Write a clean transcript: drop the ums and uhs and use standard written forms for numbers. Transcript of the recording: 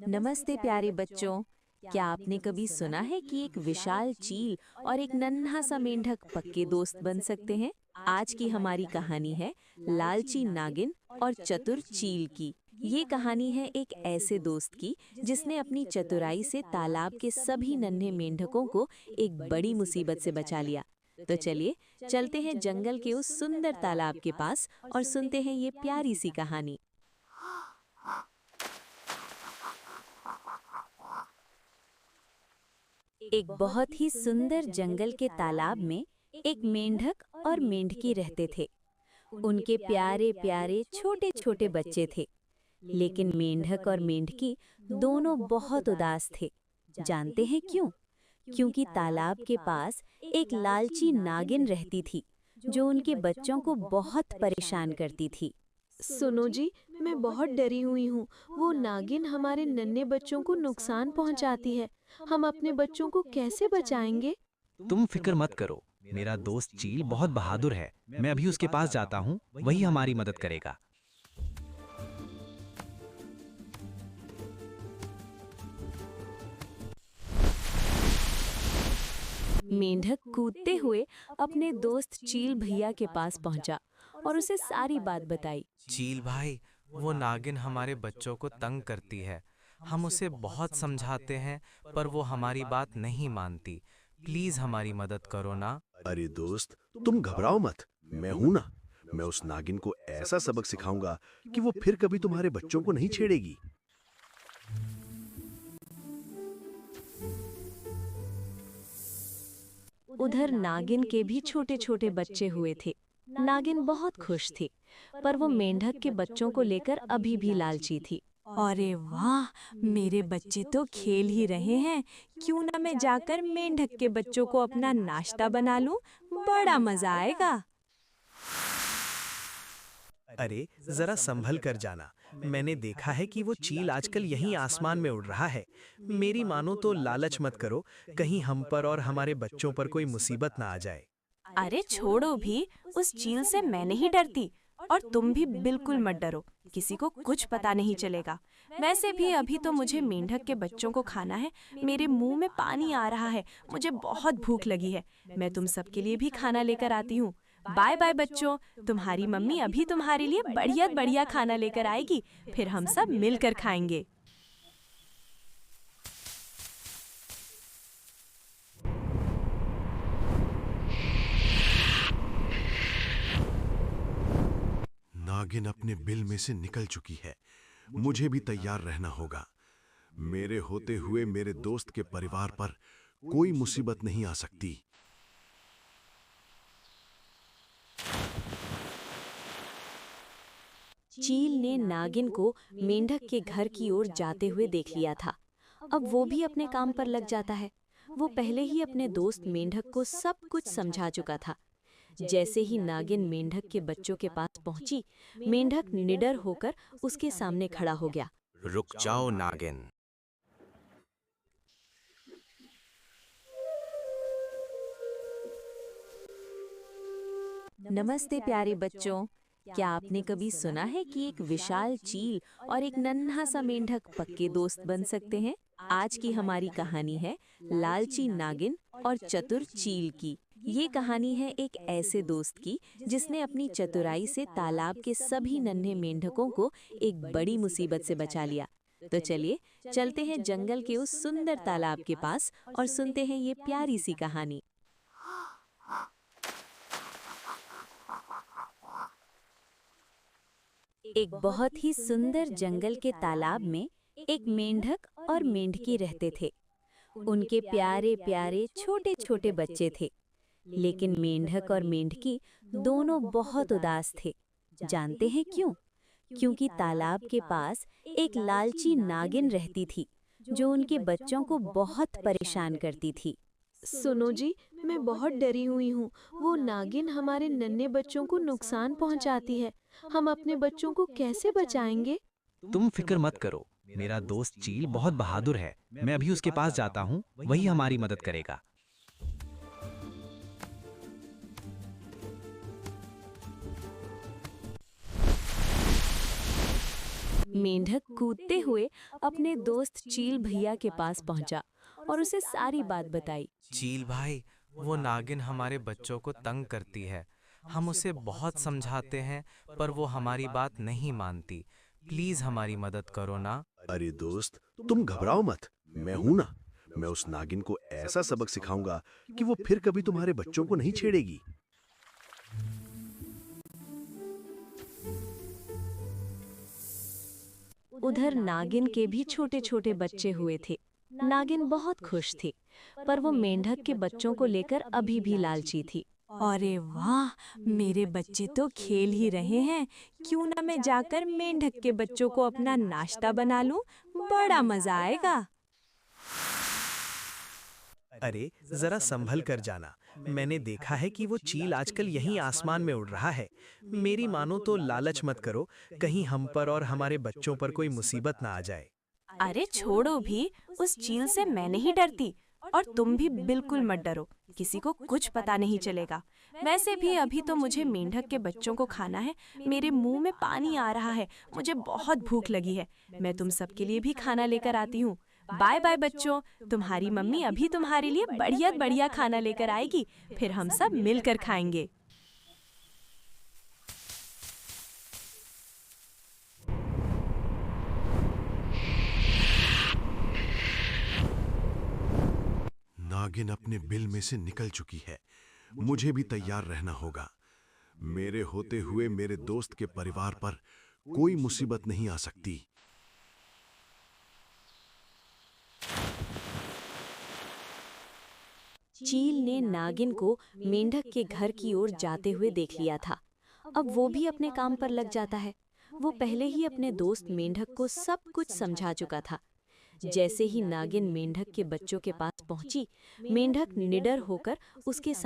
नमस्ते प्यारे बच्चों। क्या आपने कभी सुना है कि एक विशाल चील और एक नन्हा सा मेंढक पक्के दोस्त बन सकते हैं? आज की हमारी कहानी है लालची नागिन और चतुर चील की। ये कहानी है एक ऐसे दोस्त की जिसने अपनी चतुराई से तालाब के सभी नन्हे मेंढकों को एक बड़ी मुसीबत से बचा लिया। तो चलिए चलते हैं जंगल के उस सुंदर तालाब के पास और सुनते हैं ये प्यारी सी कहानी। एक बहुत ही सुंदर जंगल के तालाब में एक मेंढक और मेंढकी रहते थे। उनके प्यारे प्यारे छोटे छोटे बच्चे थे। लेकिन मेंढक और मेंढकी दोनों बहुत उदास थे। जानते हैं क्यों? क्योंकि तालाब के पास एक लालची नागिन रहती थी जो उनके बच्चों को बहुत परेशान करती थी। सुनो जी, मैं बहुत डरी हुई हूँ। वो नागिन हमारे नन्हे बच्चों को नुकसान पहुँचाती है। हम अपने बच्चों को कैसे बचाएंगे? तुम फिक्र मत करो। मेरा दोस्त चील बहुत बहादुर है। मैं अभी उसके पास जाता हूँ, वही हमारी मदद करेगा। मेंढक कूदते हुए अपने दोस्त चील भैया के पास पहुंचा और उसे सारी बात बताई। चील भाई, वो नागिन हमारे बच्चों को तंग करती है। हम उसे बहुत समझाते हैं पर वो हमारी बात नहीं मानती। प्लीज हमारी मदद करो ना। अरे दोस्त, तुम घबराओ मत। मैं हूं ना। मैं उस नागिन को ऐसा सबक सिखाऊंगा कि वो फिर कभी तुम्हारे बच्चों को नहीं छेड़ेगी। उधर नागिन के भी छोटे छोटे बच्चे हुए थे। नागिन बहुत खुश थी, पर वो मेंढक के बच्चों को लेकर अभी भी लालची थी। अरे वाह, मेरे बच्चे तो खेल ही रहे हैं, क्यों ना मैं जाकर मेंढक के बच्चों को अपना नाश्ता बना लूं, बड़ा मजा आएगा। अरे जरा संभल कर जाना। मैंने देखा है कि वो चील आजकल यहीं आसमान में उड़ रहा है। मेरी मानो तो लालच मत करो, कहीं हम पर और हमारे बच्चों पर कोई मुसीबत ना आ जाए। अरे छोड़ो भी, उस चील से मैं नहीं डरती और तुम भी बिल्कुल मत डरो। किसी को कुछ पता नहीं चलेगा। वैसे भी अभी तो मुझे मेंढक के बच्चों को खाना है। मेरे मुंह में पानी आ रहा है, मुझे बहुत भूख लगी है। मैं तुम सबके लिए भी खाना लेकर आती हूँ। बाय बाय बच्चों, तुम्हारी मम्मी अभी तुम्हारे लिए बढ़िया बढ़िया खाना लेकर आएगी, फिर हम सब मिलकर खाएंगे। नागिन अपने बिल में से निकल चुकी है। मुझे भी तैयार रहना होगा। मेरे होते हुए मेरे दोस्त के परिवार पर कोई मुसीबत नहीं आ सकती। चील ने नागिन को मेंढक के घर की ओर जाते हुए देख लिया था। अब वो भी अपने काम पर लग जाता है। वो पहले ही अपने दोस्त मेंढक को सब कुछ समझा चुका था। जैसे ही नागिन मेंढक के बच्चों के पास पहुंची, मेंढक निडर होकर उसके सामने खड़ा हो गया। रुक जाओ नागिन। नमस्ते प्यारे बच्चों। क्या आपने कभी सुना है कि एक विशाल चील और एक नन्हा सा मेंढक पक्के दोस्त बन सकते हैं? आज की हमारी कहानी है लालची नागिन और चतुर चील की। ये कहानी है एक ऐसे दोस्त की जिसने अपनी चतुराई से तालाब के सभी नन्हे मेंढकों को एक बड़ी मुसीबत से बचा लिया। तो चलिए चलते हैं जंगल के उस सुंदर तालाब के पास और सुनते हैं ये प्यारी सी कहानी। एक बहुत ही सुंदर जंगल के तालाब में एक मेंढक और मेंढकी रहते थे। उनके प्यारे प्यारे छोटे छोटे बच्चे थे। लेकिन मेंढक और मेंढकी दोनों बहुत उदास थे। जानते हैं क्यों? क्योंकि तालाब के पास एक लालची नागिन रहती थी जो उनके बच्चों को बहुत परेशान करती थी। सुनो जी, मैं बहुत डरी हुई हूँ। वो नागिन हमारे नन्हे बच्चों को नुकसान पहुँचाती है। हम अपने बच्चों को कैसे बचाएंगे? तुम फिक्र मत करो। मेरा दोस्त चील बहुत बहादुर है। मैं अभी उसके पास जाता हूँ, वही हमारी मदद करेगा। मेंढक कूदते हुए अपने दोस्त चील भैया के पास पहुंचा और उसे सारी बात बताई। चील भाई, वो नागिन हमारे बच्चों को तंग करती है। हम उसे बहुत समझाते हैं पर वो हमारी बात नहीं मानती। प्लीज हमारी मदद करो ना। अरे दोस्त, तुम घबराओ मत, मैं हूं ना। मैं उस नागिन को ऐसा सबक सिखाऊंगा कि वो फिर कभी तुम्हारे बच्चों को नहीं छेड़ेगी। उधर नागिन के भी छोटे छोटे बच्चे हुए थे। नागिन बहुत खुश थी, पर वो मेंढक के बच्चों को लेकर अभी भी लालची थी। अरे वाह, मेरे बच्चे तो खेल ही रहे हैं। क्यों ना मैं जाकर मेंढक के बच्चों को अपना नाश्ता बना लूं, बड़ा मजा आएगा। अरे जरा संभल कर जाना। मैंने देखा है कि वो चील आजकल यहीं आसमान में उड़ रहा है। मेरी मानो तो लालच मत करो, कहीं हम पर और हमारे बच्चों पर कोई मुसीबत ना आ जाए। अरे छोड़ो भी, उस चील से मैं नहीं डरती और तुम भी बिल्कुल मत डरो, किसी को कुछ पता नहीं चलेगा। वैसे भी अभी तो मुझे मेंढक के बच्चों को खाना है। मेरे मुंह में पानी आ रहा है, मुझे बहुत भूख लगी है। मैं तुम सबके लिए भी खाना लेकर आती हूँ। बाय बाय बच्चों, तुम्हारी मम्मी अभी तुम्हारे लिए बढ़िया बढ़िया खाना लेकर आएगी, फिर हम सब मिलकर खाएंगे। नागिन अपने बिल में से निकल चुकी है। मुझे भी तैयार रहना होगा। मेरे होते हुए मेरे दोस्त के परिवार पर कोई मुसीबत नहीं आ सकती। चील ने नागिन को मेंढक के घर की ओर जाते हुए देख लिया था। अब वो भी अपने काम पर लग जाता है। वो पहले ही अपने दोस्त मेंढक को सब कुछ समझा चुका था। जैसे ही नागिन मेंढक के बच्चों के पास पहुंची, मेंढक निडर होकर उसके सामने